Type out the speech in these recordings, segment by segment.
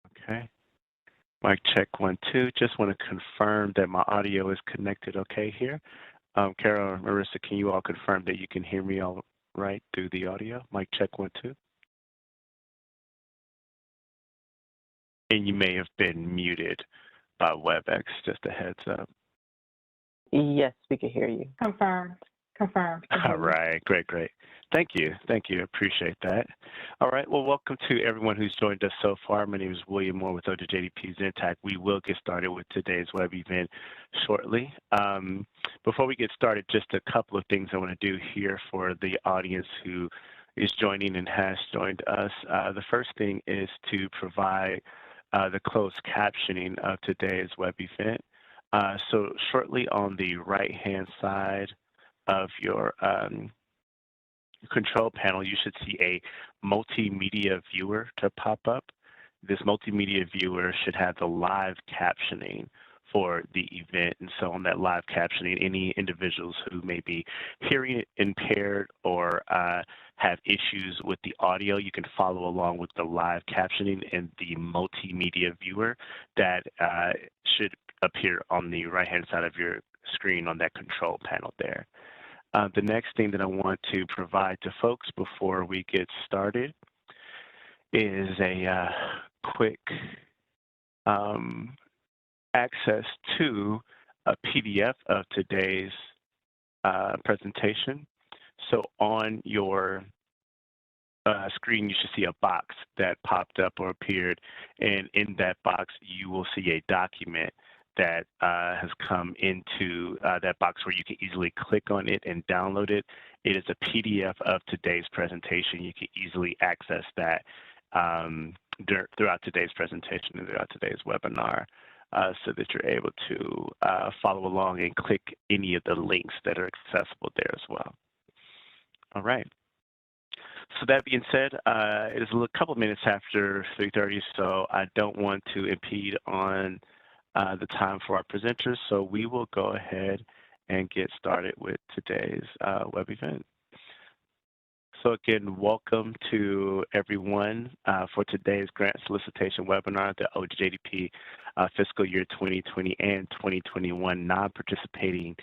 Okay. Mic check 1, 2. Just want to confirm that my audio is connected okay here. Carol and Marissa, can you all confirm that you can hear me all right through the audio? Mic check 1, 2. And you may have been muted by Webex, just a heads up. Yes, we can hear you. Confirmed. Confirmed. All right, great. Thank you, appreciate that. All right, well, welcome to everyone who's joined us so far. My name is William Moore with OJJDP NTTAC. We will get started with today's web event shortly. Before we get started, just a couple of things I want to do here for the audience who is joining and has joined us. The first thing is to provide the closed captioning of today's web event. So shortly on the right-hand side of your control panel, you should see a multimedia viewer to pop up. This multimedia viewer should have the live captioning for the event. And so on that live captioning, any individuals who may be hearing impaired or have issues with the audio, you can follow along with the live captioning in the multimedia viewer that should appear on the right-hand side of your screen on that control panel there. The next thing that I want to provide to folks before we get started is a quick access to a PDF of today's presentation. So on your screen, you should see a box that popped up or appeared, and in that box, you will see a document that has come into that box where you can easily click on it and download it. It is a PDF of today's presentation. You can easily access that throughout today's presentation and throughout today's webinar so that you're able to follow along and click any of the links that are accessible there as well. All right. So that being said, it is a couple minutes after 3:30, so I don't want to impede on the time for our presenters, so we will go ahead and get started with today's web event. So again, welcome to everyone for today's grant solicitation webinar, the OJJDP fiscal year 2020 and 2021 non-participating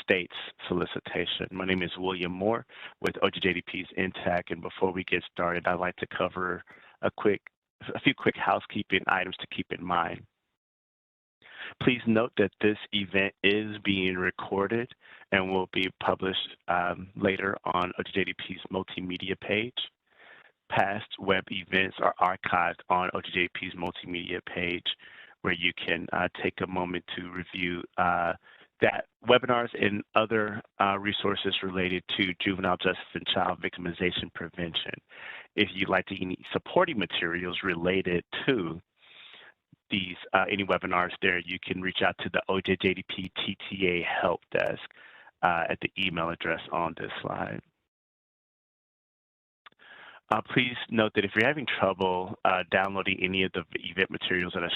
states solicitation. My name is William Moore with OJJDP's NTTAC, and before we get started, I'd like to cover a few quick housekeeping items to keep in mind. Please note that this event is being recorded and will be published later on OJJDP's multimedia page. Past web events are archived on OJJDP's multimedia page, where you can take a moment to review that webinars and other resources related to juvenile justice and child victimization prevention. If you'd like to any supporting materials related to these any webinars there, you can reach out to the OJJDP TTA help desk at the email address on this slide. Please note that if you're having trouble downloading any of the event materials that I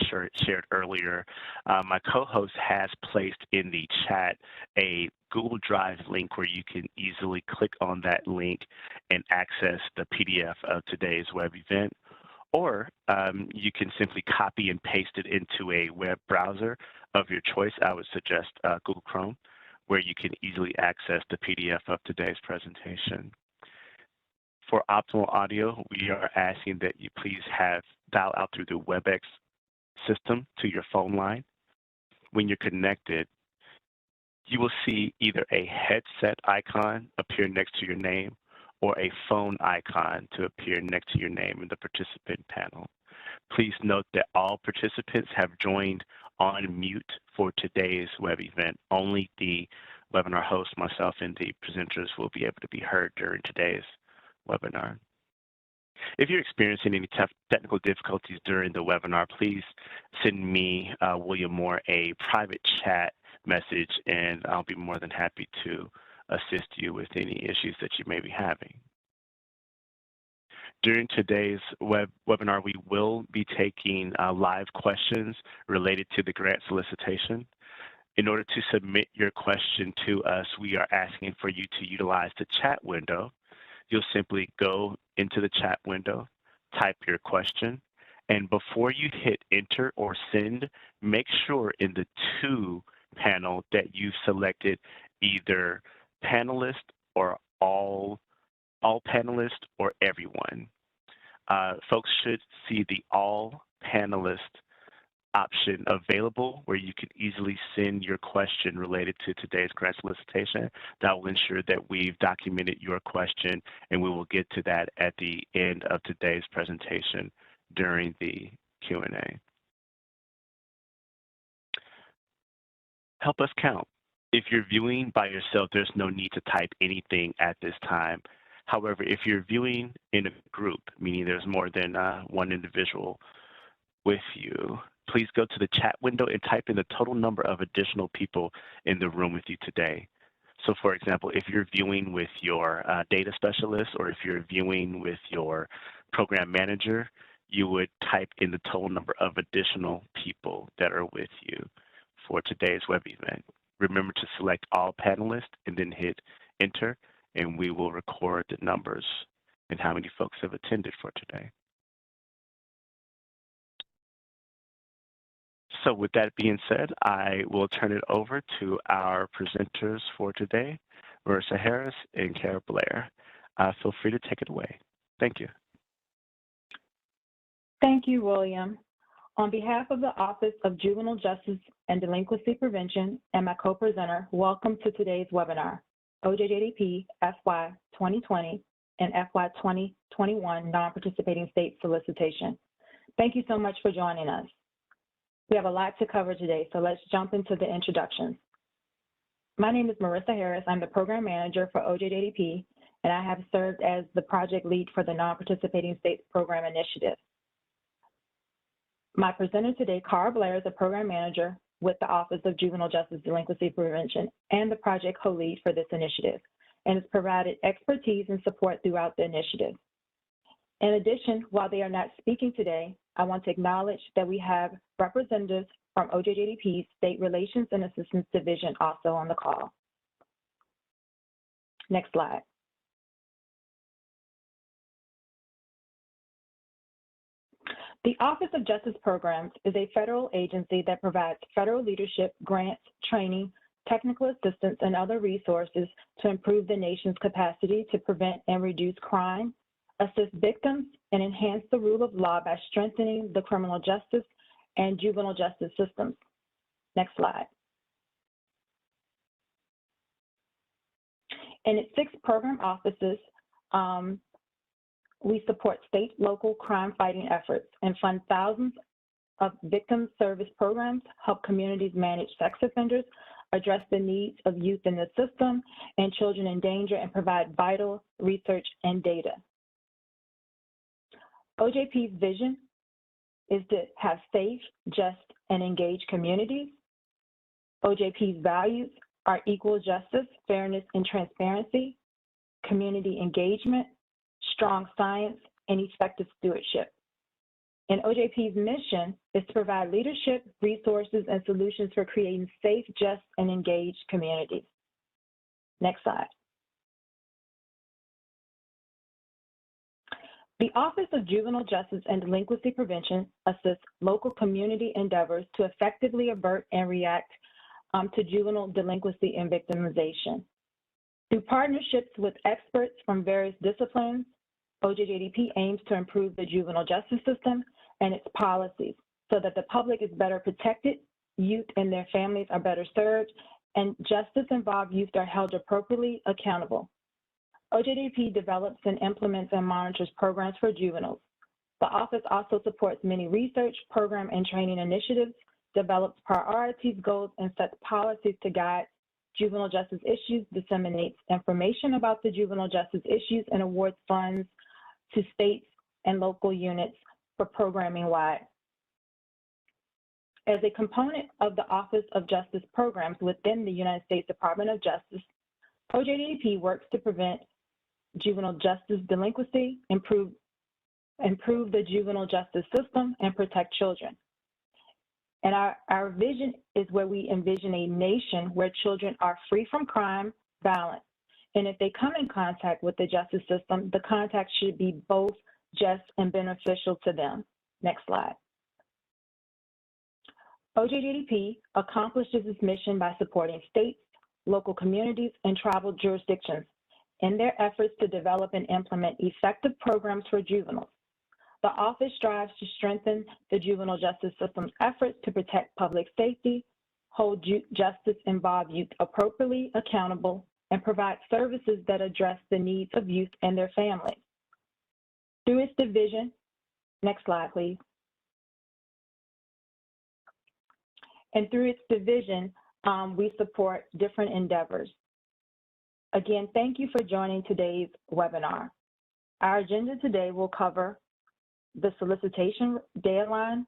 shared earlier, my co-host has placed in the chat a Google Drive link where you can easily click on that link and access the PDF of today's web event. Or you can simply copy and paste it into a web browser of your choice. I would suggest Google Chrome, where you can easily access the PDF of today's presentation. For optimal audio, we are asking that you please dial out through the Webex system to your phone line. When you're connected, you will see either a headset icon appear next to your name or a phone icon to appear next to your name in the participant panel. Please note that all participants have joined on mute for today's web event. Only the webinar host, myself, and the presenters will be able to be heard during today's webinar. If you're experiencing any technical difficulties during the webinar, please send me, William Moore, a private chat message, and I'll be more than happy to assist you with any issues that you may be having. During today's webinar, we will be taking live questions related to the grant solicitation. In order to submit your question to us, we are asking for you to utilize the chat window. You'll simply go into the chat window, type your question, And before you hit enter or send, make sure in the to panel that you've selected either panelist or all panelists or everyone. Folks should see the all panelist option available where you can easily send your question related to today's grant solicitation. That will ensure that we've documented your question, and we will get to that at the end of today's presentation during the Q&A. Help us count. If you're viewing by yourself, there's no need to type anything at this time. However, if you're viewing in a group, meaning there's more than one individual with you, please go to the chat window and type in the total number of additional people in the room with you today. So for example, if you're viewing with your data specialist or if you're viewing with your program manager, you would type in the total number of additional people that are with you for today's web event. Remember to select all panelists and then hit enter, and we will record the numbers and how many folks have attended for today. So with that being said, I will turn it over to our presenters for today, Marissa Harris and Kara Blair. Feel free to take it away. Thank you. Thank you, William. On behalf of the Office of Juvenile Justice and Delinquency Prevention and my co-presenter, welcome to today's webinar, OJJDP FY 2020 and FY 2021 Non-Participating State Solicitation. Thank you so much for joining us. We have a lot to cover today, so let's jump into the introductions. My name is Marissa Harris. I'm the Program Manager for OJJDP, and I have served as the project lead for the Non-Participating States Program Initiative. My presenter today, Kara Blair, is a Program Manager with the Office of Juvenile Justice Delinquency Prevention and the project co-lead for this initiative, and has provided expertise and support throughout the initiative. In addition, while they are not speaking today, I want to acknowledge that we have representatives from OJJDP's State Relations and Assistance Division also on the call. Next slide. The Office of Justice Programs is a federal agency that provides federal leadership, grants, training, technical assistance, and other resources to improve the nation's capacity to prevent and reduce crime, assist victims, and enhance the rule of law by strengthening the criminal justice and juvenile justice systems. Next slide. In its 6 program offices, we support state, local crime fighting efforts and fund thousands of victim service programs, help communities manage sex offenders, address the needs of youth in the system and children in danger, and provide vital research and data. OJP's vision is to have safe, just, and engaged communities. OJP's values are equal justice, fairness, and transparency, community engagement, strong science, and effective stewardship. And OJP's mission is to provide leadership, resources, and solutions for creating safe, just, and engaged communities. Next slide. The Office of Juvenile Justice and Delinquency Prevention assists local community endeavors to effectively avert and react to juvenile delinquency and victimization. Through partnerships with experts from various disciplines, OJJDP aims to improve the juvenile justice system and its policies so that the public is better protected, youth and their families are better served, and justice-involved youth are held appropriately accountable. OJJDP develops and implements and monitors programs for juveniles. The office also supports many research, program, and training initiatives, develops priorities, goals, and sets policies to guide juvenile justice issues, disseminates information about the juvenile justice issues, and awards funds to states and local units for programming wide. As a component of the Office of Justice Programs within the United States Department of Justice, OJJDP works to prevent juvenile justice delinquency, improve the juvenile justice system, and protect children. And our vision is where we envision a nation where children are free from crime, violence, and if they come in contact with the justice system, the contact should be both just and beneficial to them. Next slide. OJJDP accomplishes its mission by supporting states, local communities, and tribal jurisdictions in their efforts to develop and implement effective programs for juveniles. The office strives to strengthen the juvenile justice system's efforts to protect public safety, hold justice-involved youth appropriately accountable, and provide services that address the needs of youth and their families. Through its division, next slide, please. And through its division, we support different endeavors. Again, thank you for joining today's webinar. Our agenda today will cover the solicitation deadline,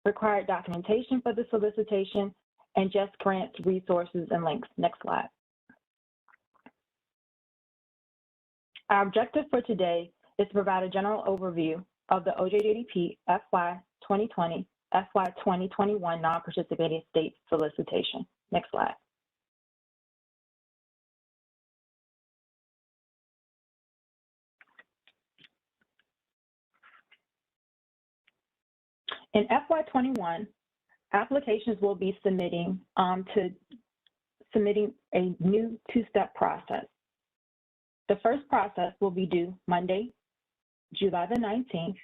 required documentation for the solicitation, and Just Grants resources and links. Next slide. Our objective for today is to provide a general overview of the OJJDP FY 2020, FY 2021 non-participating state solicitation. Next slide. In FY 21, applications will be submitting a new two-step process. The first process will be due Monday, July the 19th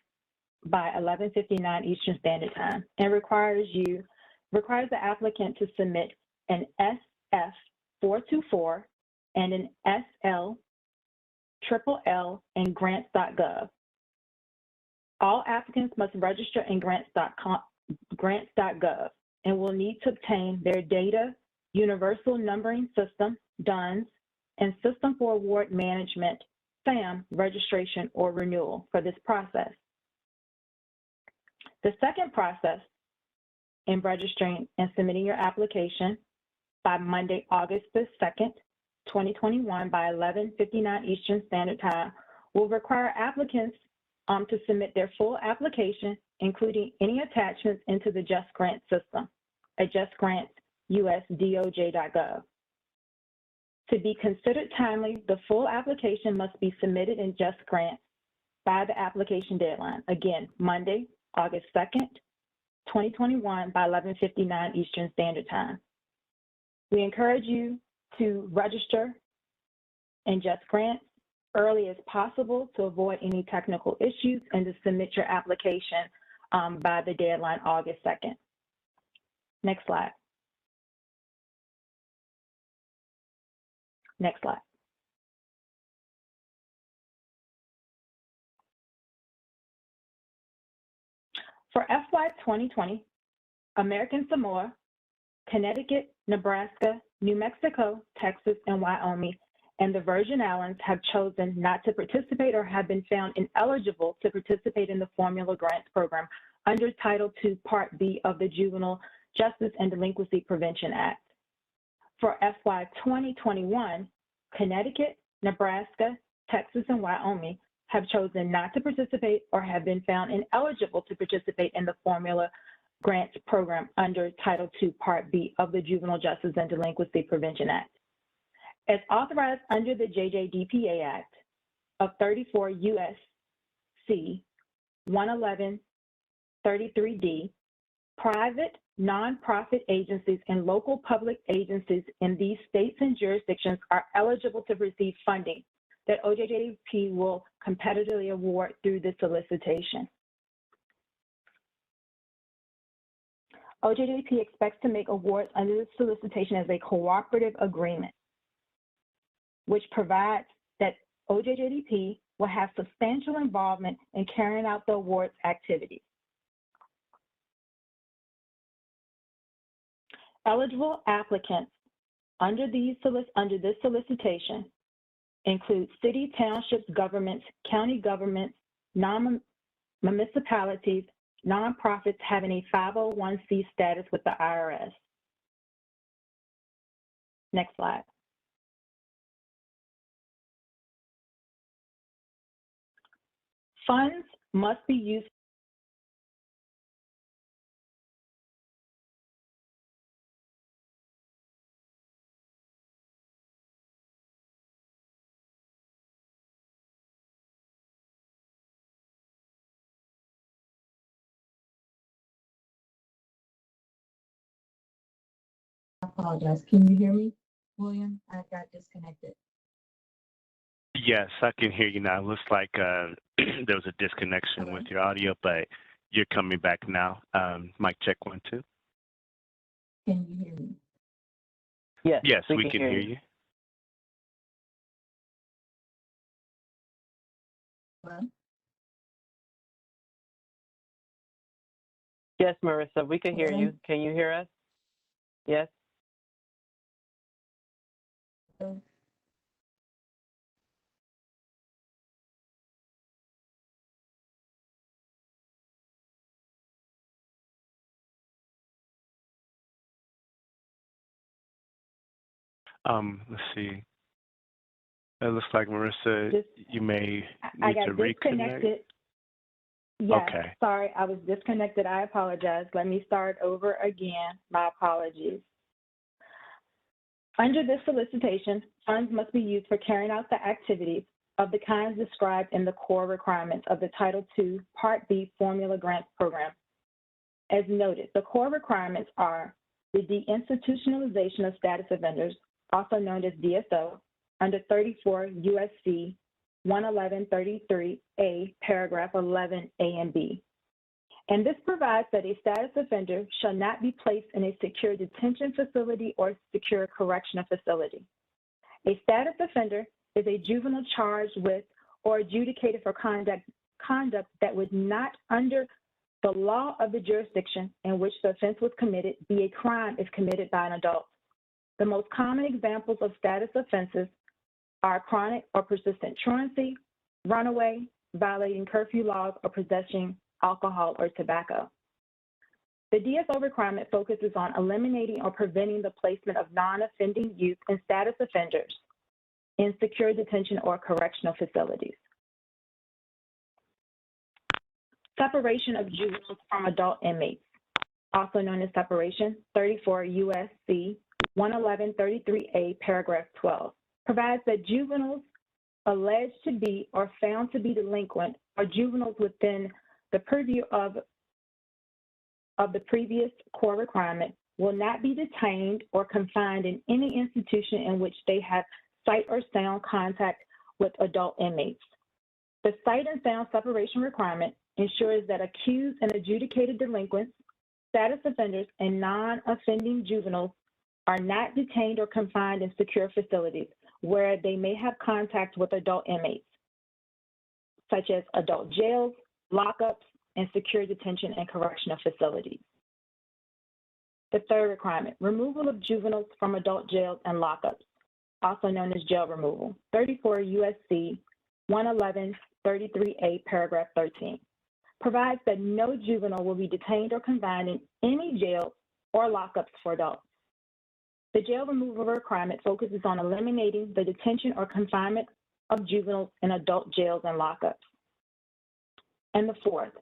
by 11:59 Eastern Standard Time, and requires the applicant to submit an SF-424 and an SL-LLL in Grants.gov. All applicants must register in Grants.gov and will need to obtain their Data Universal Numbering System, DUNS, and System for Award Management, SAM, registration or renewal for this process. The second process in registering and submitting your application by Monday, August the 2nd, 2021 by 11:59 Eastern Standard Time will require applicants to submit their full application, including any attachments into the Just Grants system at justgrants.us.doj.gov. To be considered timely, the full application must be submitted in Just Grants by the application deadline. Again, Monday, August 2nd, 2021 by 11:59 Eastern Standard Time. We encourage you to register in Just Grants early as possible to avoid any technical issues and to submit your application by the deadline August 2nd. Next slide. Next slide. For FY 2020, American Samoa, Connecticut, Nebraska, New Mexico, Texas, and Wyoming, and the Virgin Islands have chosen not to participate or have been found ineligible to participate in the Formula Grants Program under Title II, Part B of the Juvenile Justice and Delinquency Prevention Act. For FY 2021, Connecticut, Nebraska, Texas, and Wyoming have chosen not to participate or have been found ineligible to participate in the Formula Grants Program under Title II, Part B of the Juvenile Justice and Delinquency Prevention Act. As authorized under the JJDPA Act of 34 U.S.C. 11133D, private nonprofit agencies and local public agencies in these states and jurisdictions are eligible to receive funding that OJJDP will competitively award through the solicitation. OJJDP expects to make awards under the solicitation as a cooperative agreement, which provides that OJJDP will have substantial involvement in carrying out the awards activities. Eligible applicants under this solicitation include city, townships, governments, county governments, municipalities, nonprofits having a 501c status with the IRS. Next slide. Funds must be used apologize. Can you hear me, William? I got disconnected. Yes, I can hear you now. It looks like there was a disconnection with your audio, but you're coming back now. Mic check 1, 2. Can you hear me? Yes, we can hear you. Hello? Yes, Marissa, we can hear Hello? you. Can you hear us? Yes. Hello? Let's see. It looks like Marissa, you may need to reconnect. Disconnected. Yes, Okay. sorry, I was disconnected. I apologize. Let me start over again. My apologies. Under this solicitation, funds must be used for carrying out the activities of the kinds described in the core requirements of the Title II, Part B Formula Grants Program. As noted, the core requirements are the deinstitutionalization of status offenders, also known as DSO, under 34 U.S.C. 11133A, paragraph 11A and B. And this provides that a status offender shall not be placed in a secure detention facility or secure correctional facility. A status offender is a juvenile charged with or adjudicated for conduct that would not, under the law of the jurisdiction in which the offense was committed, be a crime if committed by an adult. The most common examples of status offenses are chronic or persistent truancy, runaway, violating curfew laws, or possessing alcohol or tobacco. The DSO requirement focuses on eliminating or preventing the placement of non-offending youth and status offenders in secure detention or correctional facilities. Separation of juveniles from adult inmates, also known as separation, 34 U.S.C. 11133A, paragraph 12, provides that juveniles alleged to be or found to be delinquent or juveniles within the purview of the previous core requirement will not be detained or confined in any institution in which they have sight or sound contact with adult inmates. The sight and sound separation requirement ensures that accused and adjudicated delinquents, status offenders, and non-offending juveniles are not detained or confined in secure facilities where they may have contact with adult inmates, such as adult jails, lockups, and secure detention and correctional facilities. The third requirement, removal of juveniles from adult jails and lockups, also known as jail removal, 34 U.S.C. 11133A, paragraph 13, provides that no juvenile will be detained or confined in any jail or lockups for adults. The jail removal requirement focuses on eliminating the detention or confinement of juveniles in adult jails and lockups. And the fourth,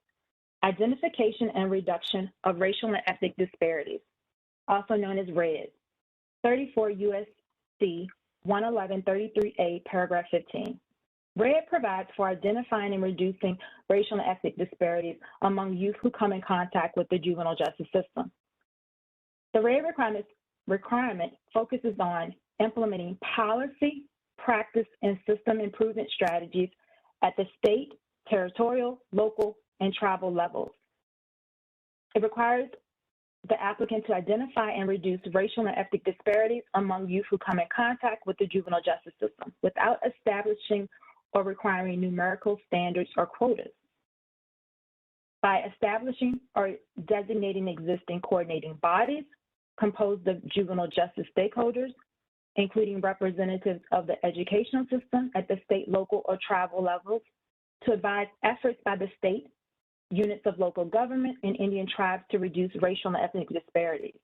identification and reduction of racial and ethnic disparities, also known as RED, 34 U.S.C. 11133A, paragraph 15. RED provides for identifying and reducing racial and ethnic disparities among youth who come in contact with the juvenile justice system. The RED requirement focuses on implementing policy, practice, and system improvement strategies at the state, territorial, local, and tribal levels. It requires the applicant to identify and reduce racial and ethnic disparities among youth who come in contact with the juvenile justice system without establishing or requiring numerical standards or quotas. By establishing or designating existing coordinating bodies composed of juvenile justice stakeholders, including representatives of the educational system at the state, local, or tribal levels, to advise efforts by the state, units of local government, and Indian tribes to reduce racial and ethnic disparities,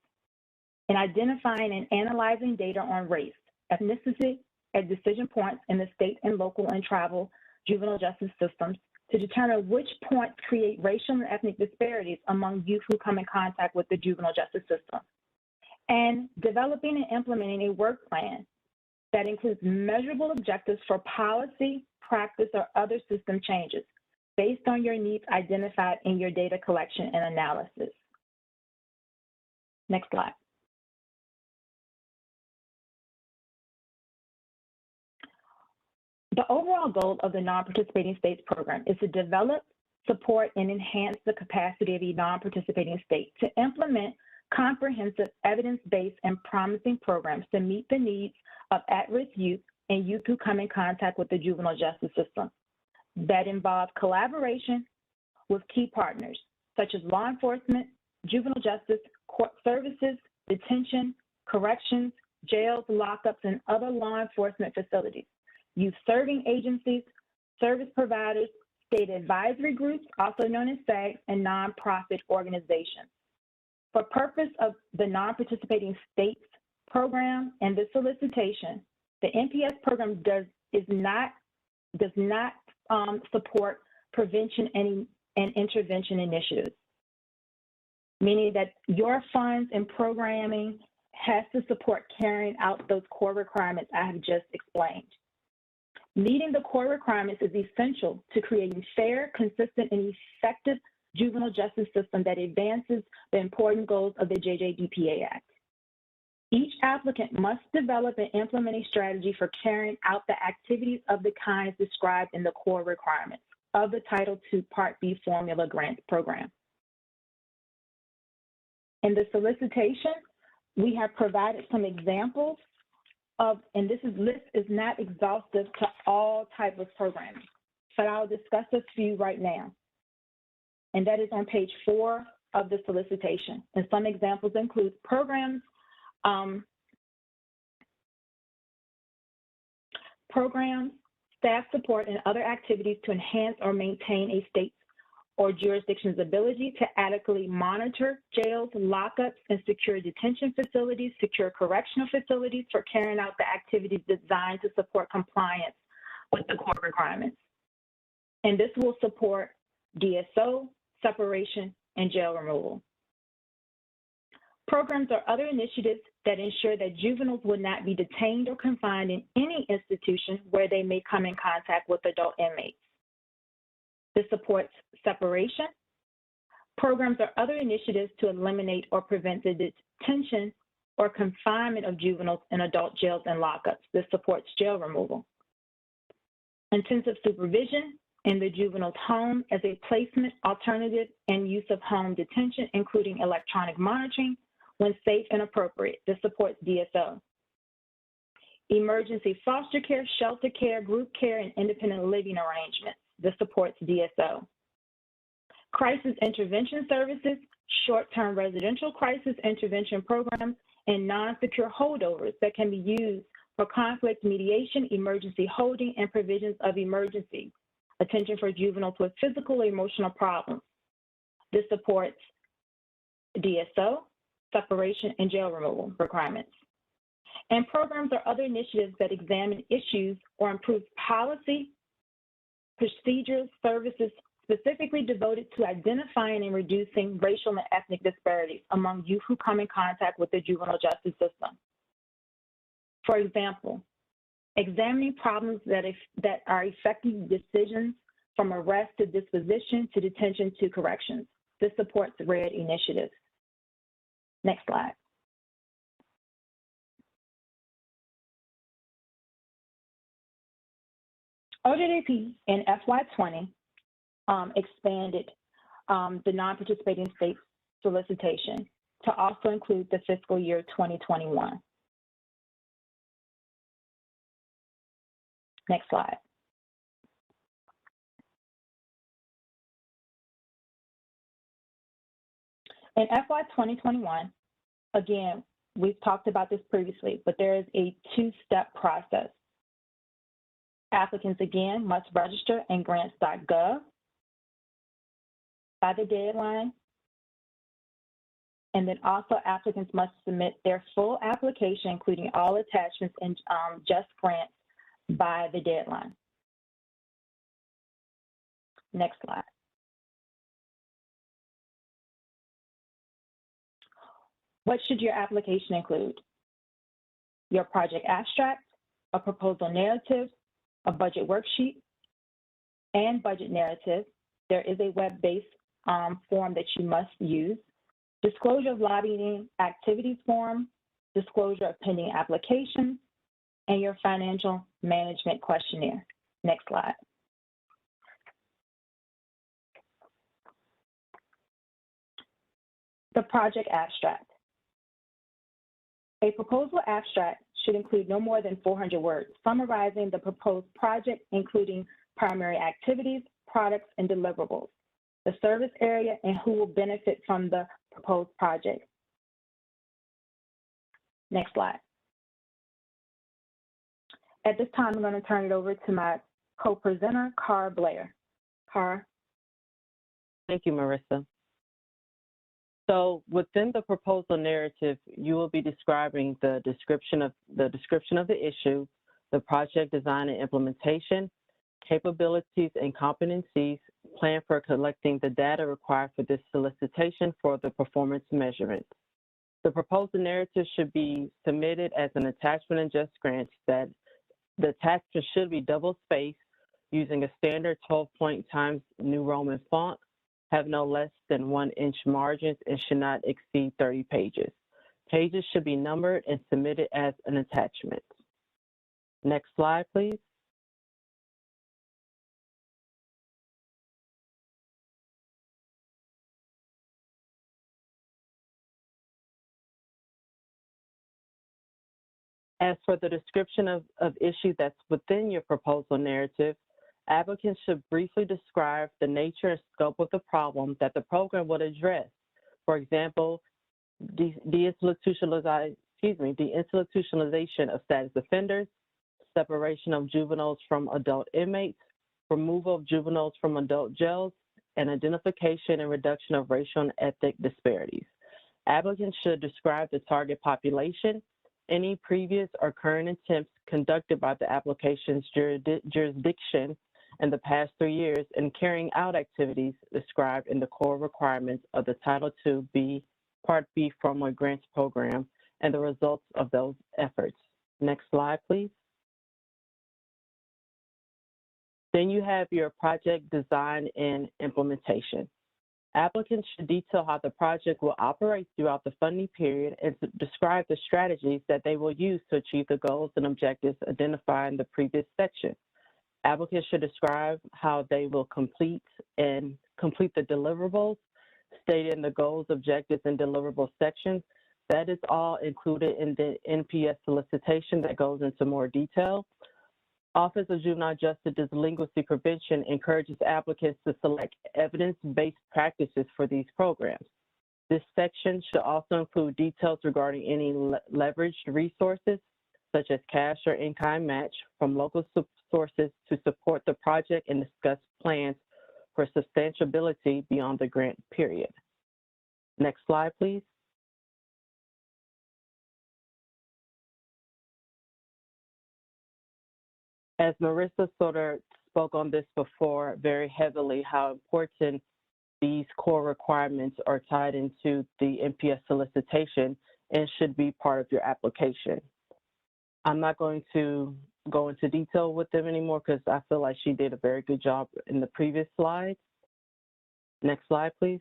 and identifying and analyzing data on race, ethnicity at decision points in the state and local and tribal juvenile justice systems to determine which points create racial and ethnic disparities among youth who come in contact with the juvenile justice system, and developing and implementing a work plan that includes measurable objectives for policy, practice, or other system changes based on your needs identified in your data collection and analysis. Next slide. The overall goal of the Non-Participating States Program is to develop, support, and enhance the capacity of a non-participating state to implement comprehensive, evidence-based, and promising programs to meet the needs of at-risk youth and youth who come in contact with the juvenile justice system that involve collaboration with key partners, such as law enforcement, juvenile justice, court services, detention, corrections, jails, lockups, and other law enforcement facilities, youth serving agencies, service providers, state advisory groups, also known as SAGs, and nonprofit organizations. For purpose of the Non-Participating States Program and the solicitation, the NPS program does not support prevention and intervention initiatives, meaning that your funds and programming has to support carrying out those core requirements I have just explained. Meeting the core requirements is essential to creating fair, consistent, and effective juvenile justice system that advances the important goals of the OJJDP Act. Each applicant must develop and implement a strategy for carrying out the activities of the kinds described in the core requirements of the Title II Part B Formula Grants Program. In the solicitation, we have provided some examples of, and this list is not exhaustive to all types of programming, but I'll discuss a few right now. And that is on page 4 of the solicitation. And some examples include programs, staff support, and other activities to enhance or maintain a state's or jurisdiction's ability to adequately monitor jails, lockups, and secure detention facilities, secure correctional facilities for carrying out the activities designed to support compliance with the core requirements. And this will support DSO, separation, and jail removal. Programs or other initiatives that ensure that juveniles will not be detained or confined in any institution where they may come in contact with adult inmates. This supports separation. Programs or other initiatives to eliminate or prevent the detention or confinement of juveniles in adult jails and lockups. This supports jail removal. Intensive supervision in the juvenile's home as a placement alternative and use of home detention, including electronic monitoring when safe and appropriate. This supports DSO. Emergency foster care, shelter care, group care, and independent living arrangements. This supports DSO. Crisis intervention services, short-term residential crisis intervention programs, and non-secure holdovers that can be used for conflict mediation, emergency holding, and provisions of emergency attention for juveniles with physical or emotional problems. This supports DSO, separation, and jail removal requirements. And programs or other initiatives that examine issues or improve policy, procedures, services specifically devoted to identifying and reducing racial and ethnic disparities among youth who come in contact with the juvenile justice system. For example, examining problems that are affecting decisions from arrest to disposition to detention to corrections. This supports RED initiatives. Next slide. OJJDP in FY20 expanded the non-participating states solicitation to also include the fiscal year 2021. Next slide. In FY 2021, again, we've talked about this previously, but there is a two-step process. Applicants, again, must register in Grants.gov by the deadline. And then also applicants must submit their full application, including all attachments and just grants, by the deadline. Next slide. What should your application include? Your project abstract, a proposal narrative, a budget worksheet, and budget narrative. There is a web-based form that you must use. Disclosure of lobbying activities form, disclosure of pending applications, and your financial management questionnaire. Next slide. The project abstract. A proposal abstract should include no more than 400 words, summarizing the proposed project, including primary activities, products, and deliverables, the service area, and who will benefit from the proposed project. Next slide. At this time, I'm going to turn it over to my co-presenter, Cara Blair. Cara. Thank you, Marissa. So within the proposal narrative, you will be describing the description of the issue, the project design and implementation, capabilities and competencies, plan for collecting the data required for this solicitation for the performance measurement. The proposal narrative should be submitted as an attachment in Just Grants that the attachment should be double-spaced using a standard 12-point Times New Roman font, have no less than 1-inch margins, and should not exceed 30 pages. Pages should be numbered and submitted as an attachment. Next slide, please. As for the description of issue that's within your proposal narrative, applicants should briefly describe the nature and scope of the problem that the program would address. For example, the institutionalization of status offenders, separation of juveniles from adult inmates, removal of juveniles from adult jails, and identification and reduction of racial and ethnic disparities. Applicants should describe the target population, any previous or current attempts conducted by the application's jurisdiction in the past 3 years in carrying out activities described in the core requirements of the Title II Part B Formula Grants Program and the results of those efforts. Next slide, please. Then you have your project design and implementation. Applicants should detail how the project will operate throughout the funding period and describe the strategies that they will use to achieve the goals and objectives identified in the previous section. Applicants should describe how they will complete the deliverables stated in the goals, objectives, and deliverables section. That is all included in the NPS solicitation that goes into more detail. Office of Juvenile Justice Delinquency Prevention encourages applicants to select evidence-based practices for these programs. This section should also include details regarding any leveraged resources, such as cash or in-kind match from local sources to support the project and discuss plans for substantiability beyond the grant period. Next slide, please. As Marissa sort of spoke on this before very heavily, how important these core requirements are tied into the NPS solicitation and should be part of your application. I'm not going to go into detail with them anymore because I feel like she did a very good job in the previous slide. Next slide, please.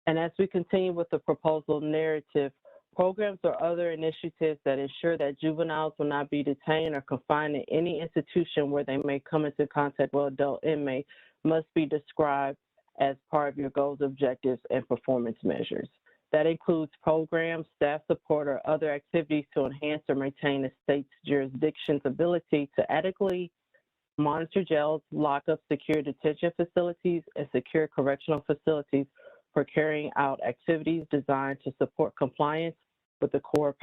And as we continue with the proposal narrative, programs or other initiatives that ensure that juveniles will not be detained or confined in any institution where they may come into contact with adult inmates must be described as part of your goals, objectives, and performance measures. That includes programs, staff support, or other activities to enhance or maintain a state's jurisdiction's ability to adequately monitor jails, lockups, secure detention facilities, and secure correctional facilities for carrying out activities designed to support compliance with the core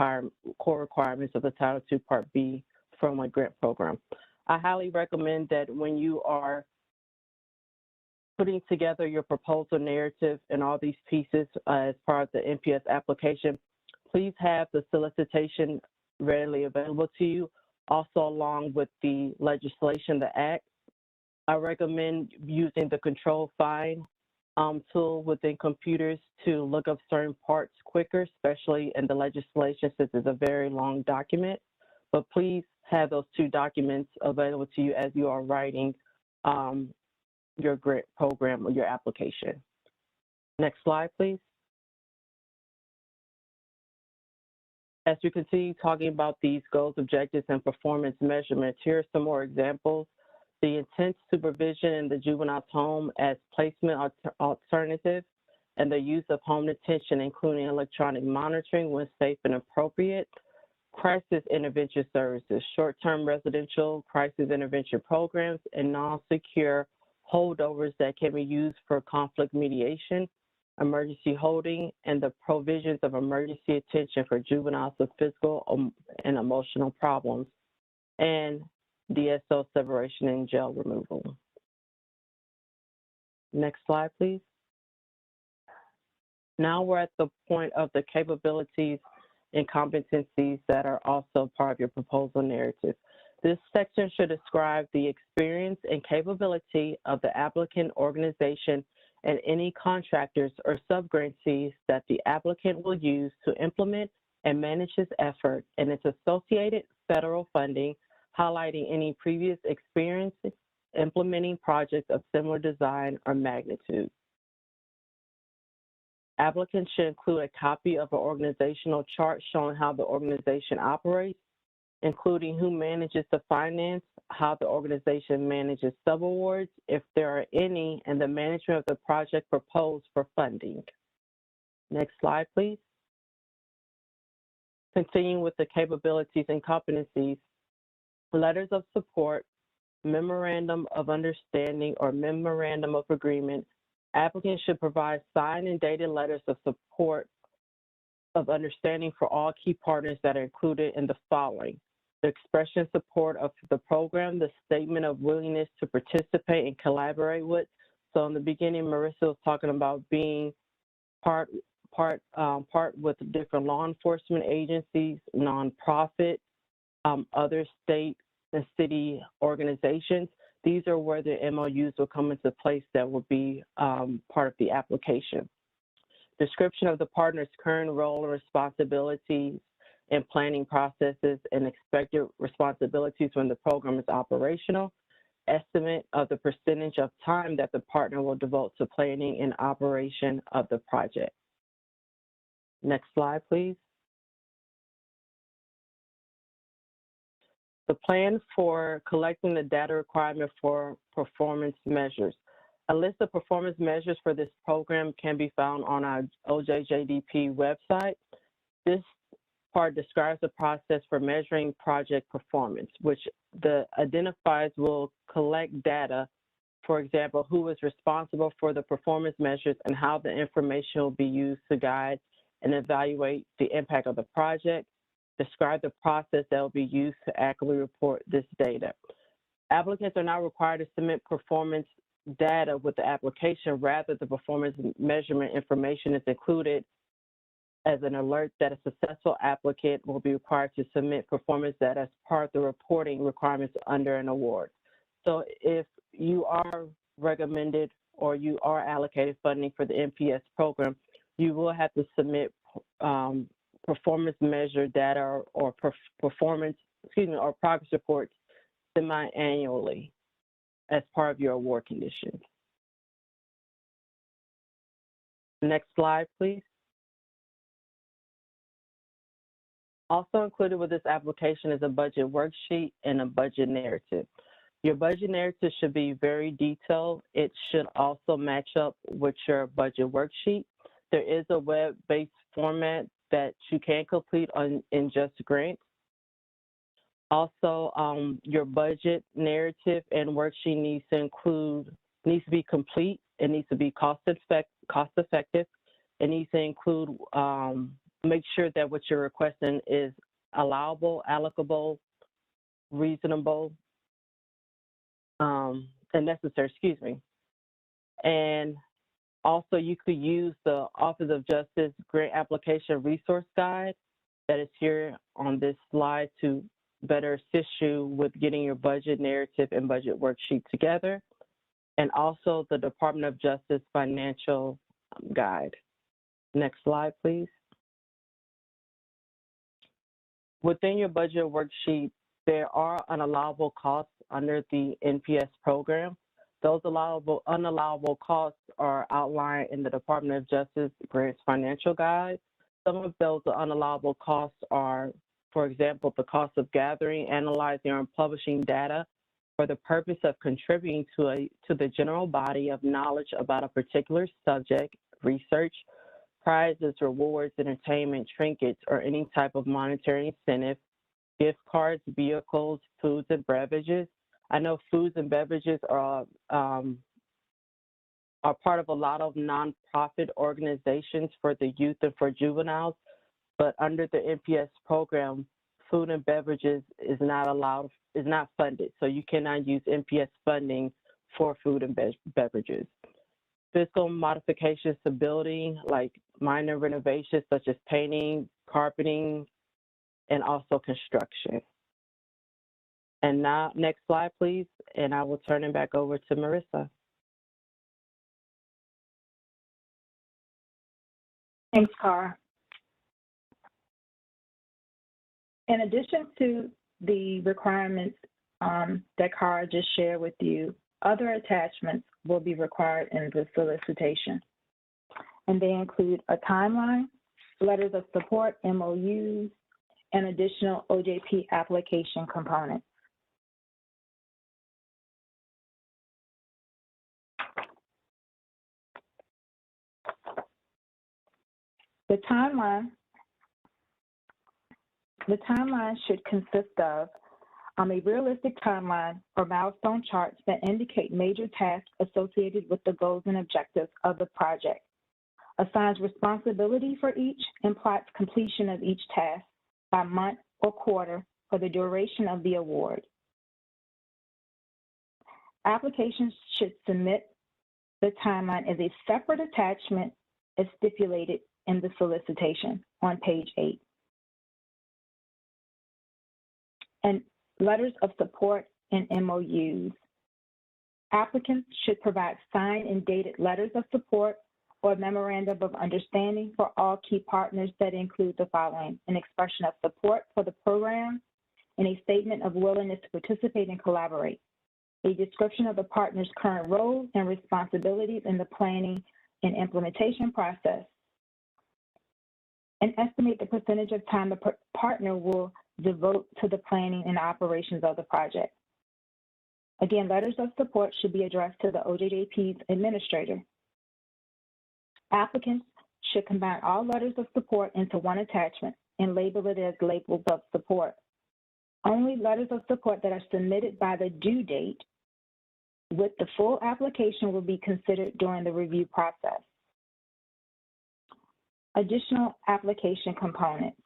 requirements of the Title II Part B Formula Grant Program. I highly recommend that when you are putting together your proposal narrative and all these pieces as part of the NPS application, please have the solicitation readily available to you, also along with the legislation, the act. I recommend using the control find tool within computers to look up certain parts quicker, especially in the legislation since it's a very long document. But please have those two documents available to you as you are writing your grant program or your application. Next slide, please. As we continue talking about these goals, objectives, and performance measurements, here are some more examples. The intent supervision in the juvenile's home as placement alternative, and the use of home detention, including electronic monitoring when safe and appropriate. Crisis intervention services, short-term residential crisis intervention programs, and non-secure holdovers that can be used for conflict mediation, emergency holding, and the provisions of emergency attention for juveniles with physical and emotional problems, and DSO separation and jail removal. Next slide, please. Now we're at the point of the capabilities and competencies that are also part of your proposal narrative. This section should describe the experience and capability of the applicant, organization, and any contractors or subgrantees that the applicant will use to implement and manage his effort and its associated federal funding, highlighting any previous experience implementing projects of similar design or magnitude. Applicants should include a copy of an organizational chart showing how the organization operates, including who manages the finance, how the organization manages subawards, if there are any, and the management of the project proposed for funding. Next slide, please. Continuing with the capabilities and competencies, letters of support, memorandum of understanding or memorandum of agreement. Applicants should provide signed and dated letters of support of understanding for all key partners that are included in the following: the expression of support of the program, the statement of willingness to participate and collaborate with. So in the beginning, Marissa was talking about being part with different law enforcement agencies, nonprofit, other state and city organizations. These are where the MOUs will come into place that will be part of the application. Description of the partner's current role and responsibilities in planning processes and expected responsibilities when the program is operational. Estimate of the percentage of time that the partner will devote to planning and operation of the project. Next slide, please. The plan for collecting the data requirement for performance measures. A list of performance measures for this program can be found on our OJJDP website. This part describes the process for measuring project performance, which the identifiers will collect data, for example, who is responsible for the performance measures and how the information will be used to guide and evaluate the impact of the project. Describe the process that will be used to accurately report this data. Applicants are not required to submit performance data with the application. Rather, the performance measurement information is included as an alert that a successful applicant will be required to submit performance data as part of the reporting requirements under an award. So if you are recommended or you are allocated funding for the NPS program, you will have to submit performance measure data or progress reports semi-annually as part of your award conditions. Next slide, please. Also included with this application is a budget worksheet and a budget narrative. Your budget narrative should be very detailed. It should also match up with your budget worksheet. There is a web-based format that you can complete in Just Grants. Also, your budget narrative and worksheet needs to be complete. It needs to be cost effective. It needs to include, make sure that what you're requesting is allowable, allocable, reasonable, and necessary, And also, you could use the Office of Justice Grant Application Resource Guide that is here on this slide to better assist you with getting your budget narrative and budget worksheet together, and also the Department of Justice Financial Guide. Next slide, please. Within your budget worksheet, there are unallowable costs under the NPS program. Those unallowable costs are outlined in the Department of Justice Grants Financial Guide. Some of those unallowable costs are, for example, the cost of gathering, analyzing, or publishing data for the purpose of contributing to the general body of knowledge about a particular subject, research, prizes, rewards, entertainment, trinkets, or any type of monetary incentive, gift cards, vehicles, foods, and beverages. I know foods and beverages are part of a lot of nonprofit organizations for the youth and for juveniles, but under the NPS program, food and beverages is not funded, so you cannot use NPS funding for food and beverages. Fiscal modifications to building, like minor renovations such as painting, carpeting, and also construction. And now, next slide, please, and I will turn it back over to Marissa. Thanks, Cara. In addition to the requirements that Cara just shared with you, other attachments will be required in the solicitation. And they include a timeline, letters of support, MOUs, and additional OJP application components. The timeline should consist of a realistic timeline or milestone charts that indicate major tasks associated with the goals and objectives of the project, assigns responsibility for each, and plots completion of each task by month or quarter for the duration of the award. Applications should submit the timeline as a separate attachment as stipulated in the solicitation on page 8. And letters of support and MOUs. Applicants should provide signed and dated letters of support or memorandum of understanding for all key partners that include the following: an expression of support for the program and a statement of willingness to participate and collaborate, a description of the partner's current roles and responsibilities in the planning and implementation process, and estimate the percentage of time the partner will devote to the planning and operations of the project. Again, letters of support should be addressed to the OJJP's administrator. Applicants should combine all letters of support into one attachment and label it as labels of support. Only letters of support that are submitted by the due date with the full application will be considered during the review process. Additional application components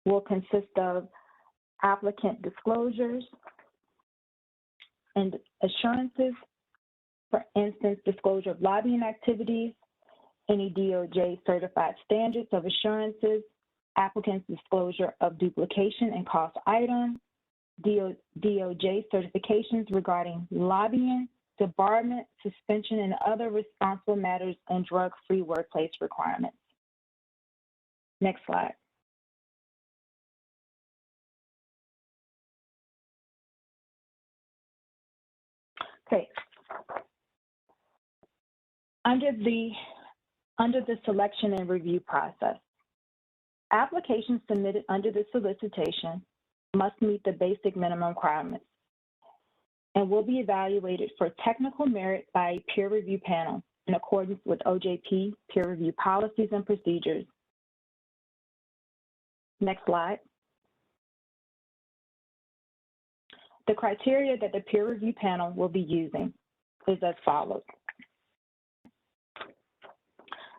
will consist of applicant disclosures and assurances, for instance, disclosure of lobbying activities, any DOJ certified standards of assurances, applicant's disclosure of duplication and cost items, DOJ certifications regarding lobbying, debarment, suspension, and other responsible matters and drug-free workplace requirements. Next slide. Okay. Under the selection and review process, applications submitted under the solicitation must meet the basic minimum requirements and will be evaluated for technical merit by a peer review panel in accordance with OJP peer review policies and procedures. Next slide. The criteria that the peer review panel will be using is as follows.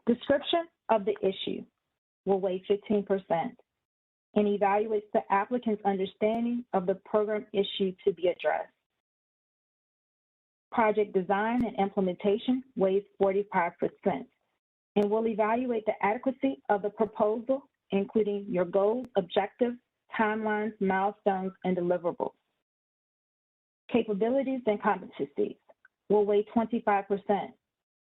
Description of the issue will weigh 15% and evaluates the applicant's understanding of the program issue to be addressed. Project design and implementation weighs 45% and will evaluate the adequacy of the proposal, including your goals, objectives, timelines, milestones, and deliverables. Capabilities and competencies will weigh 25%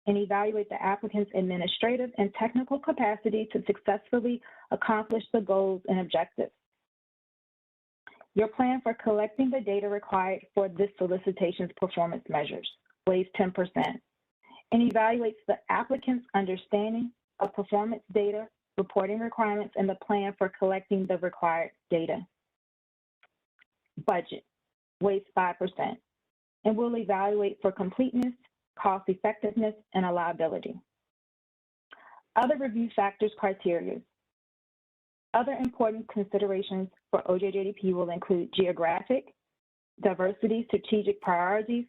and evaluate the applicant's administrative and technical capacity to successfully accomplish the goals and objectives. Your plan for collecting the data required for this solicitation's performance measures weighs 10% and evaluates the applicant's understanding of performance data, reporting requirements, and the plan for collecting the required data. Budget weighs 5% and will evaluate for completeness, cost effectiveness, and allowability. Other review factors criteria. Other important considerations for OJJDP will include geographic, diversity, strategic priorities,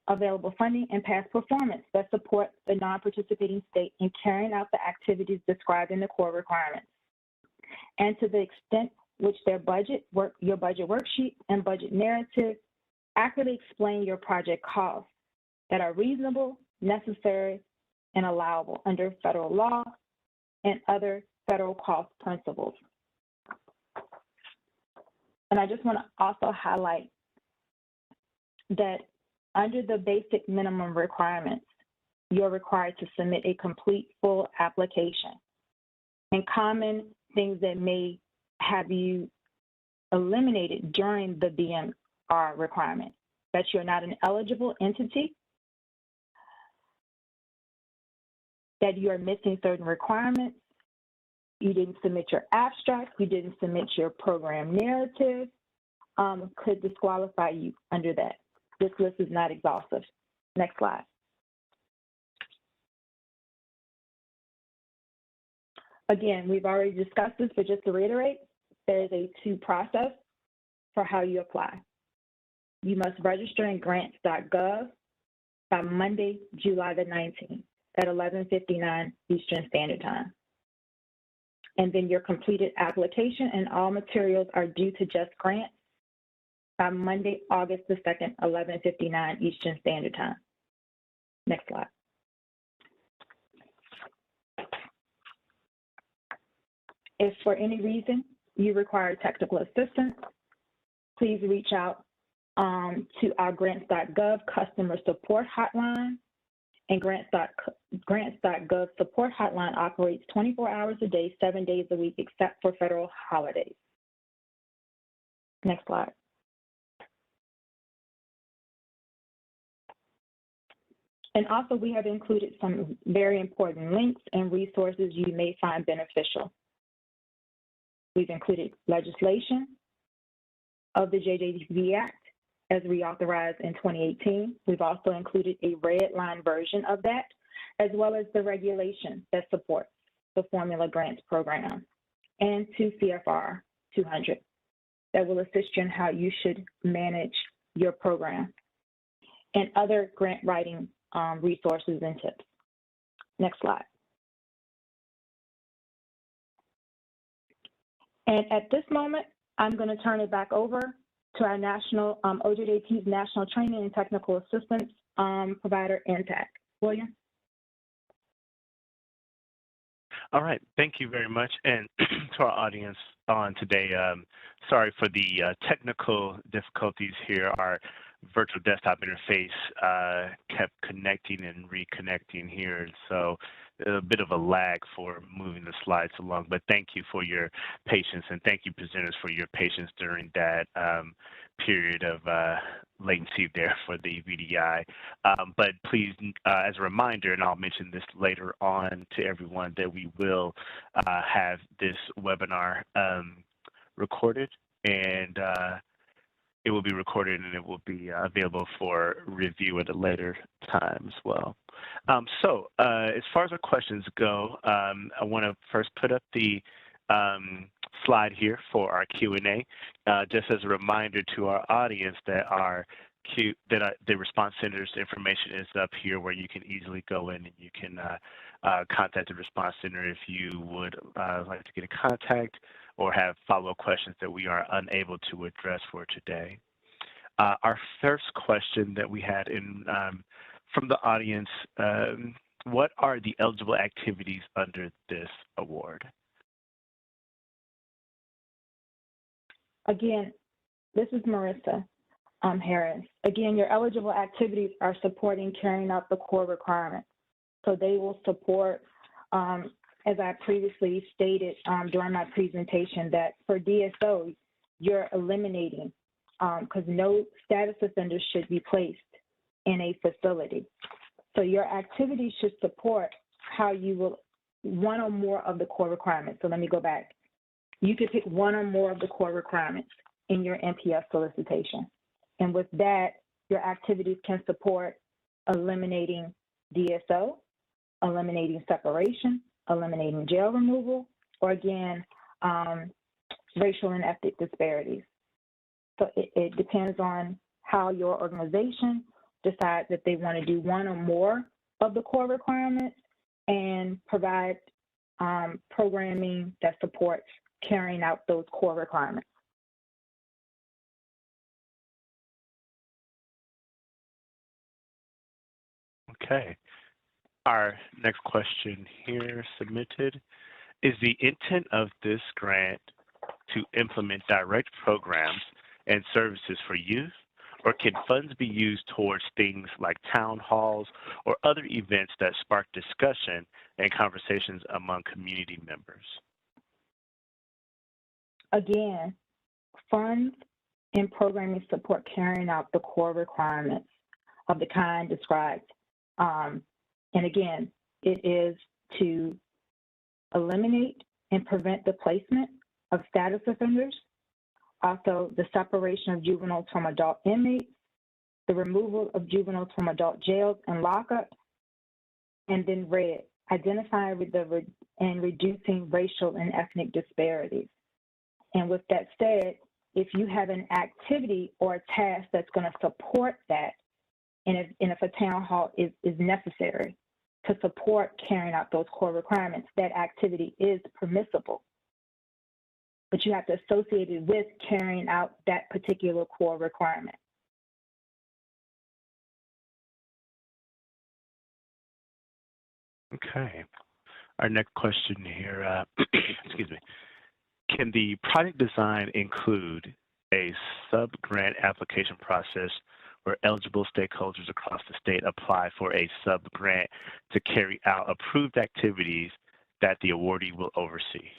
available funding, and past performance that support the non-participating state in carrying out the activities described in the core requirements. And to the extent which their your budget worksheet and budget narrative accurately explain your project costs that are reasonable, necessary, and allowable under federal law and other federal cost principles. And I just want to also highlight that under the basic minimum requirements, you're required to submit a complete full application. And common things that may have you eliminated during the BMR requirement, that you're not an eligible entity, that you are missing certain requirements, you didn't submit your abstract, you didn't submit your program narrative, could disqualify you under that. This list is not exhaustive. Next slide. Again, we've already discussed this, but just to reiterate, there is a two process for how you apply. You must register in Grants.gov by Monday, July the 19th at 11:59 Eastern Standard Time. And then your completed application and all materials are due to Just Grants by Monday, August the 2nd, 11:59 Eastern Standard Time. Next slide. If for any reason you require technical assistance, please reach out to our Grants.gov customer support hotline. And Grants.gov support hotline operates 24 hours a day, 7 days a week, except for federal holidays. Next slide. And also, we have included some very important links and resources you may find beneficial. We've included legislation of the JJDP Act as reauthorized in 2018. We've also included a red line version of that, as well as the regulation that supports the formula grants program, and 2 CFR 200 that will assist you in how you should manage your program, and other grant writing resources and tips. Next slide. And at this moment, I'm going to turn it back over to our national, OJJDP's National Training and Technical Assistance provider, NTTAC. William? All right, thank you very much. And to our audience on today, sorry for the technical difficulties here. Our virtual desktop interface kept connecting and reconnecting here, and so a bit of a lag for moving the slides along, but thank you for your patience, and thank you presenters for your patience during that period of latency there for the VDI. But please, as a reminder, and I'll mention this later on to everyone, that we will have this webinar recorded, and it will be recorded and it will be available for review at a later time as well. So as far as our questions go, I want to first put up the slide here for our Q&A, just as a reminder to our audience that the response center's information is up here, where you can easily go in and you can contact the response center if you would like to get in contact or have follow-up questions that we are unable to address for today. Our first question that we had from the audience, what are the eligible activities under this award? Again, this is Marissa Harris. Again, your eligible activities are supporting carrying out the core requirements. So they will support, as I previously stated during my presentation, that for DSO, you're eliminating, because no status offenders should be placed in a facility. So your activity should support how you will, one or more of the core requirements. So let me go back. You could pick one or more of the core requirements in your NPS solicitation. And with that, your activities can support eliminating DSO, eliminating separation, eliminating jail removal, or again, racial and ethnic disparities. So it depends on how your organization decides that they want to do one or more of the core requirements and provide programming that supports carrying out those core requirements. Okay. Our next question here submitted. Is the intent of this grant to implement direct programs and services for youth, or can funds be used towards things like town halls or other events that spark discussion and conversations among community members? Again, funds and programming support carrying out the core requirements of the kind described. And again, it is to eliminate and prevent the placement of status offenders, also the separation of juveniles from adult inmates, the removal of juveniles from adult jails and lockups, and then red, identifying and reducing racial and ethnic disparities. And with that said, if you have an activity or a task that's going to support that, and if a town hall is necessary to support carrying out those core requirements, that activity is permissible. But you have to associate it with carrying out that particular core requirement. Okay. Our next question here, excuse me. Can the project design include a sub-grant application process where eligible stakeholders across the state apply for a sub-grant to carry out approved activities that the awardee will oversee?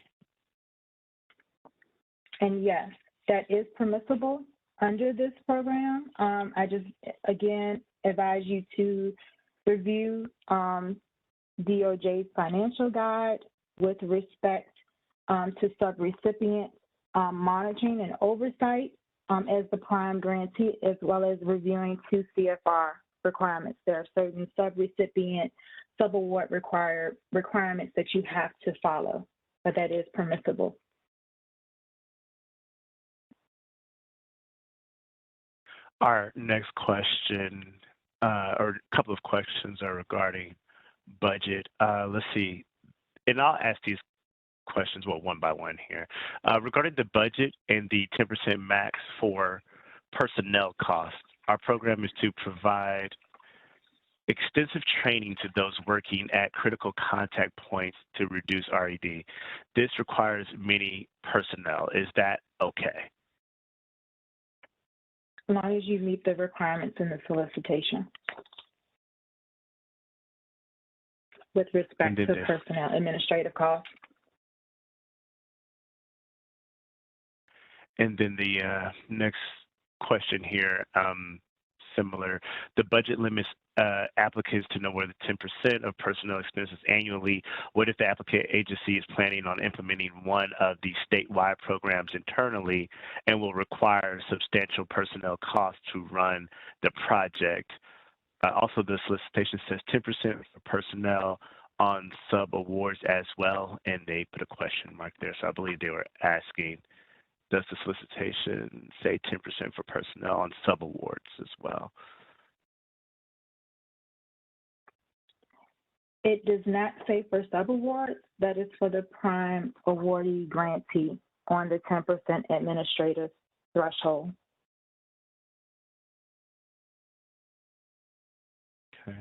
And yes, that is permissible under this program. I just, again, advise you to review DOJ's financial guide with respect to subrecipient monitoring and oversight as the prime grantee, as well as reviewing 2 CFR requirements. There are certain subrecipient, subaward requirements that you have to follow, but that is permissible. Our next question, or a couple of questions, are regarding budget. Let's see, and I'll ask these questions one by one here. Regarding the budget and the 10% max for personnel costs, our program is to provide extensive training to those working at critical contact points to reduce RED. This requires many personnel. Is that okay? As long as you meet the requirements in the solicitation with respect to personnel administrative costs. And then the next question here, similar. The budget limits applicants to no more than 10% of personnel expenses annually. What if the applicant agency is planning on implementing one of the statewide programs internally and will require substantial personnel costs to run the project? Also, the solicitation says 10% for personnel on sub-awards as well, and they put a question mark there. So I believe they were asking, does the solicitation say 10% for personnel on sub-awards as well? It does not say for sub-awards. That is for the prime awardee grantee on the 10% administrative threshold. Okay.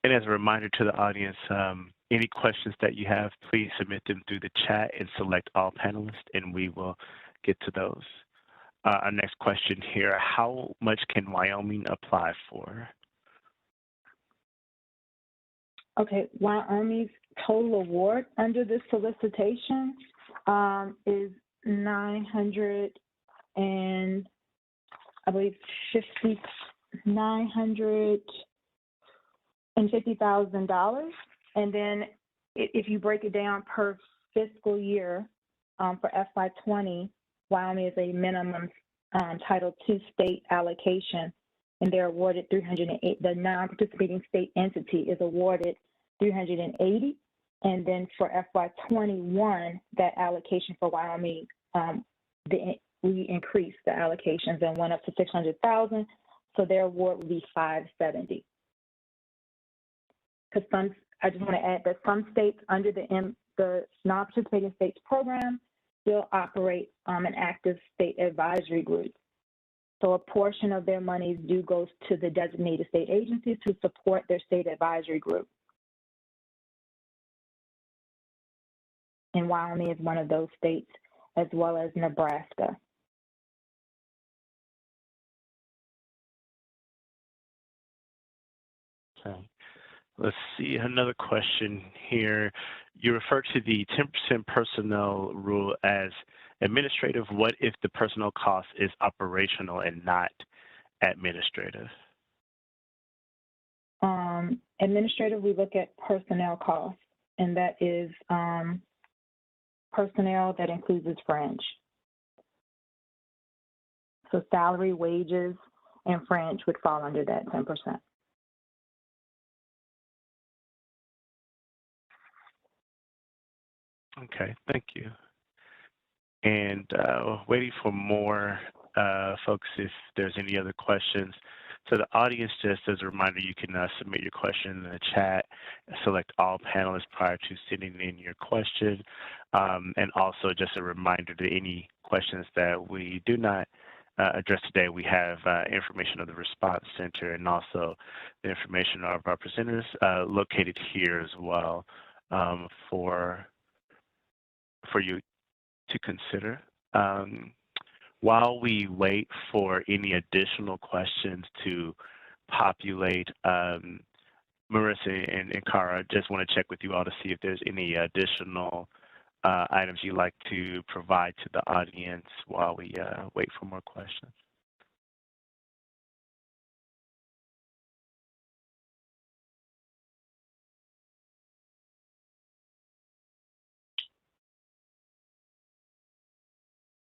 And as a reminder to the audience, any questions that you have, please submit them through the chat and select all panelists, and we will get to those. Our next question here, how much can Wyoming apply for? Okay, Wyoming's total award under this solicitation is $900 and I believe $950,000. And then if you break it down per fiscal year, for FY20, Wyoming is a minimum Title II state allocation, and they're awarded $308. The non-participating state entity is awarded $380, and then for FY21, that allocation for Wyoming, we increased the allocations and went up to $600,000, so their award would be $570. Because I just want to add that some states under the non-participating states program still operate an active state advisory group. So a portion of their monies do go to the designated state agencies to support their state advisory group. And Wyoming is one of those states, as well as Nebraska. Okay. Let's see, another question here. You refer to the 10% personnel rule as administrative. What if the personnel cost is operational and not administrative? Administrative, we look at personnel costs, and that is personnel that includes fringe. So salary, wages, and fringe would fall under that 10%. Okay, thank you. And waiting for more folks if there's any other questions. So the audience, just as a reminder, you can submit your question in the chat, select all panelists prior to sending in your question. And also just a reminder to any questions that we do not address today, we have information of the response center and also the information of our presenters located here as well for you to consider. While we wait for any additional questions to populate, Marissa and Cara, just want to check with you all to see if there's any additional items you'd like to provide to the audience while we wait for more questions.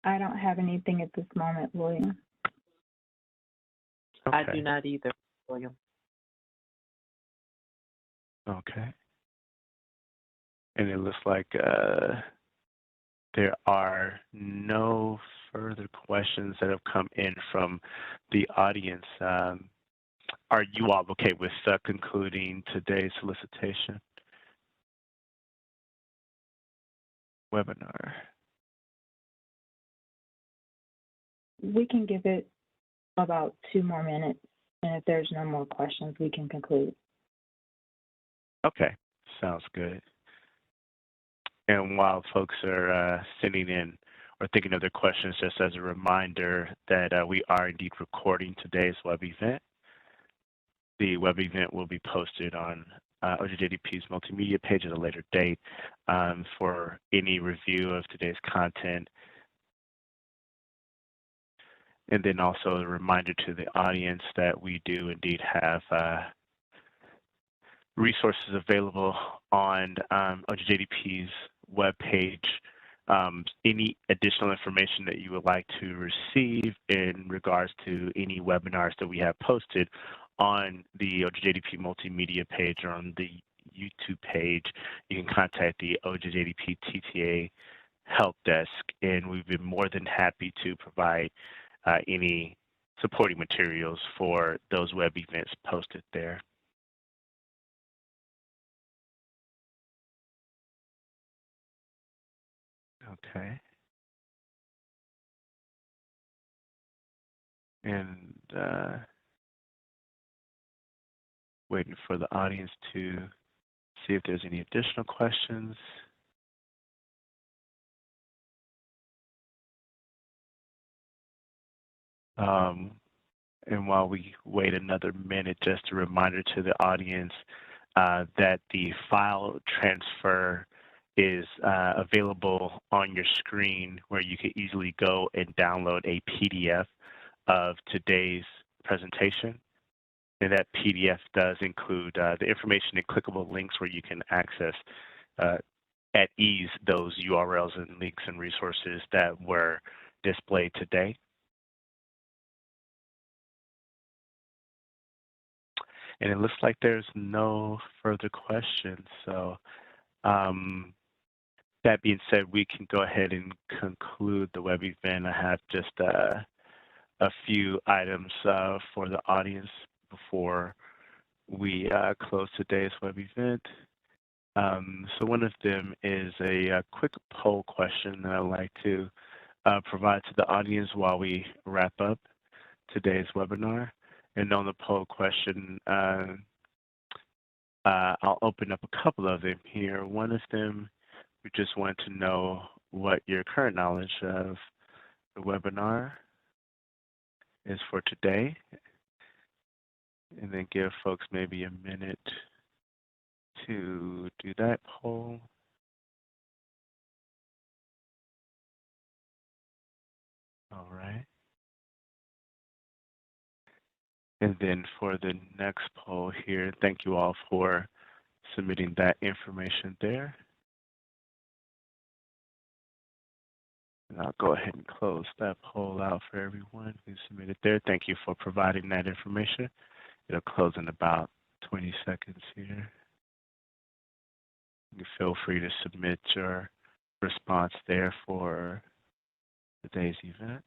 I don't have anything at this moment, William. Okay. I do not either, William. Okay. And it looks like there are no further questions that have come in from the audience. Are you all okay with concluding today's solicitation webinar? We can give it about 2 more minutes, and if there's no more questions, we can conclude. Okay, sounds good. And while folks are sending in or thinking of their questions, just as a reminder that we are indeed recording today's web event. The web event will be posted on OJJDP's multimedia page at a later date for any review of today's content. And then also a reminder to the audience that we do indeed have resources available on OJJDP's webpage. Any additional information that you would like to receive in regards to any webinars that we have posted on the OJJDP multimedia page or on the YouTube page, you can contact the OJJDP TTA help desk, and we've been more than happy to provide any supporting materials for those web events posted there. Okay. And waiting for the audience to see if there's any additional questions. And while we wait another minute, just a reminder to the audience that the file transfer is available on your screen where you can easily go and download a PDF of today's presentation. And that PDF does include the information and clickable links where you can access at ease those URLs and links and resources that were displayed today. And it looks like there's no further questions. So that being said, we can go ahead and conclude the web event. I have just a few items for the audience before we close today's web event. So one of them is a quick poll question that I'd like to provide to the audience while we wrap up today's webinar. And on the poll question, I'll open up a couple of them here. One of them, we just want to know what your current knowledge of the webinar is for today, and then give folks maybe a minute to do that poll. All right. And then for the next poll here, thank you all for submitting that information there. And I'll go ahead and close that poll out for everyone who submitted there. Thank you for providing that information. It'll close in about 20 seconds here. You feel free to submit your response there for today's event.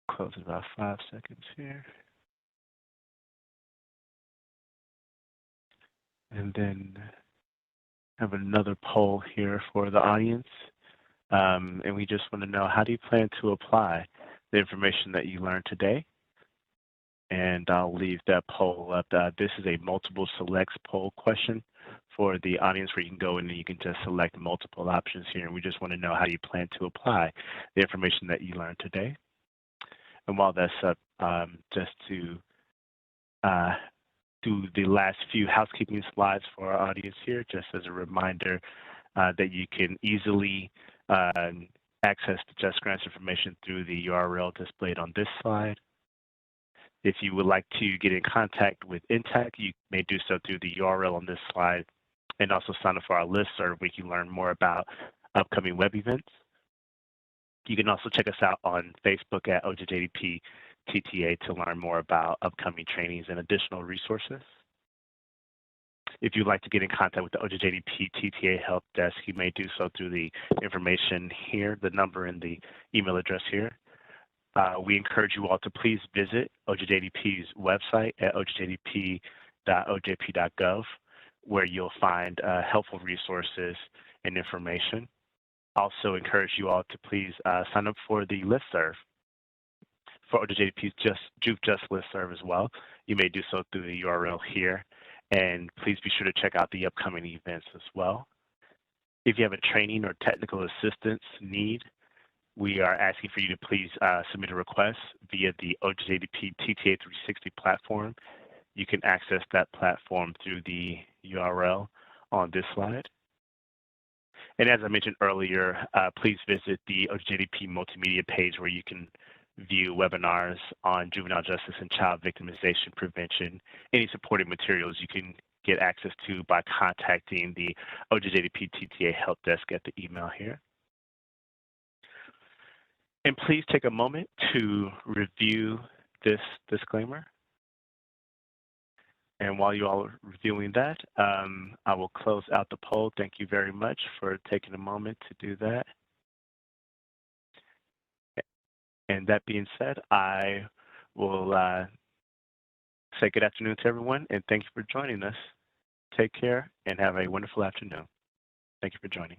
Close in about 5 seconds here. And then have another poll here for the audience. And we just want to know, how do you plan to apply the information that you learned today? And I'll leave that poll up. This is a multiple selects poll question for the audience where you can go in and you can just select multiple options here. And we just want to know how you plan to apply the information that you learned today. And while that's up, just to do the last few housekeeping slides for our audience here, just as a reminder that you can easily access the Just Grants information through the URL displayed on this slide. If you would like to get in contact with NTTAC, you may do so through the URL on this slide, and also sign up for our listserv where you can learn more about upcoming web events. You can also check us out on Facebook at OJJDP TTA to learn more about upcoming trainings and additional resources. If you'd like to get in contact with the OJJDP TTA Help Desk, you may do so through the information here, the number and the email address here. We encourage you all to please visit OJJDP's website at ojjdp.ojp.gov, where you'll find helpful resources and information. Also encourage you all to please sign up for the listserv for OJJDP's Juke Just listserv as well. You may do so through the URL here. And please be sure to check out the upcoming events as well. If you have a training or technical assistance need, we are asking for you to please submit a request via the OJJDP TTA 360 platform. You can access that platform through the URL on this slide. And as I mentioned earlier, please visit the OJJDP multimedia page where you can view webinars on juvenile justice and child victimization prevention. Any supporting materials you can get access to by contacting the OJJDP TTA Help Desk at the email here. And please take a moment to review this disclaimer. And while you all are reviewing that, I will close out the poll. Thank you very much for taking a moment to do that. And that being said, I will say good afternoon to everyone, and thank you for joining us. Take care and have a wonderful afternoon. Thank you for joining.